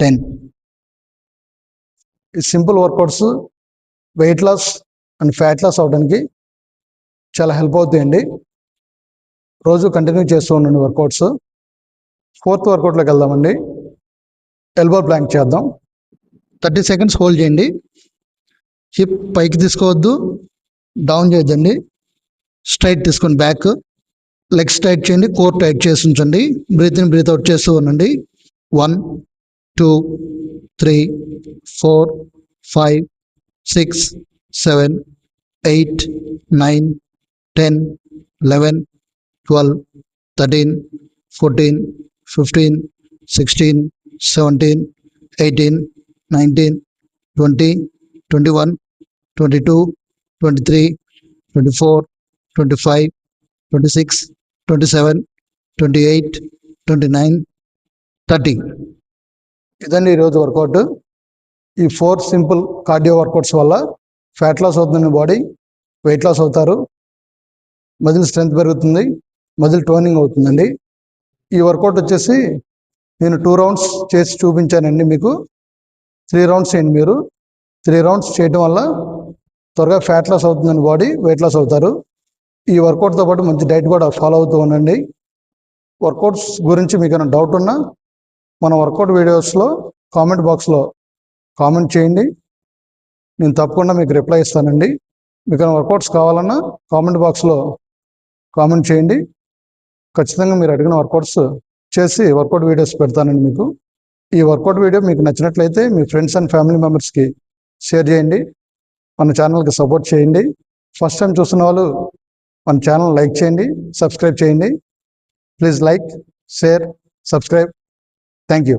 10. ఈ simple workouts weight loss and fat loss అవడానికి చాలా హెల్ప్ అవుతాయండి. రోజు కంటిన్యూ చేస్తూ ఉండండి వర్కౌట్స్. 4th వర్కౌట్లోకి వెళ్దామండి. ఎల్బో ప్లాంక్ చేద్దాం. 30 సెకండ్స్ హోల్డ్ చేయండి. హిప్ పైకి తీసుకోవద్దు, డౌన్ చేయొద్దండి. స్ట్రైట్ తీసుకోండి బ్యాక్. లెగ్స్ టైట్ చేయండి, కోర్ టైట్ చేసి ఉంచండి. బ్రీత్ ఇన్ బ్రీత్ అవుట్ చేస్తూ ఉండండి. 1 2 3 4 5 6 7 8 9 10 11 12 13 14 15 16 17 18 19 20 21 22 23 24 25 26 27 28 29 30. ఇదండి ఈరోజు వర్కౌట్. ఈ 4 సింపుల్ కార్డియో వర్కౌట్స్ వల్ల ఫ్యాట్ లాస్ అవుతుంది బాడీ, వెయిట్ లాస్ అవుతారు, మజిల్ స్ట్రెంత్ పెరుగుతుంది, మజిల్ టోనింగ్ అవుతుందండి. ఈ వర్కౌట్ వచ్చేసి నేను 2 రౌండ్స్ చేసి చూపించానండి మీకు. 3 రౌండ్స్ చేయండి మీరు. 3 రౌండ్స్ చేయడం వల్ల త్వరగా ఫ్యాట్ లాస్ అవుతుందండి బాడీ, వెయిట్ లాస్ అవుతారు. ఈ వర్కౌట్తో పాటు మంచి డైట్ కూడా ఫాలో అవుతూ ఉండండి. వర్కౌట్స్ గురించి మీకు ఏమైనా డౌట్ ఉన్నా మన వర్కౌట్ వీడియోస్లో కామెంట్ బాక్స్లో కామెంట్ చేయండి. నేను తప్పకుండా మీకు రిప్లై ఇస్తానండి. మీకు ఏమైనా వర్కౌట్స్ కావాలన్నా కామెంట్ బాక్స్లో కామెంట్ చేయండి. ఖచ్చితంగా మీరు అడిగిన వర్కౌట్స్ చేసి వర్కౌట్ వీడియోస్ పెడతానండి మీకు. ఈ వర్కౌట్ వీడియో మీకు నచ్చినట్లయితే మీ ఫ్రెండ్స్ అండ్ ఫ్యామిలీ మెంబర్స్కి షేర్ చేయండి. మన ఛానల్కి సపోర్ట్ చేయండి. ఫస్ట్ టైం చూస్తున్న వాళ్ళు మన ఛానల్ లైక్ చేయండి, సబ్స్క్రైబ్ చేయండి. Please like, share, subscribe. Thank you.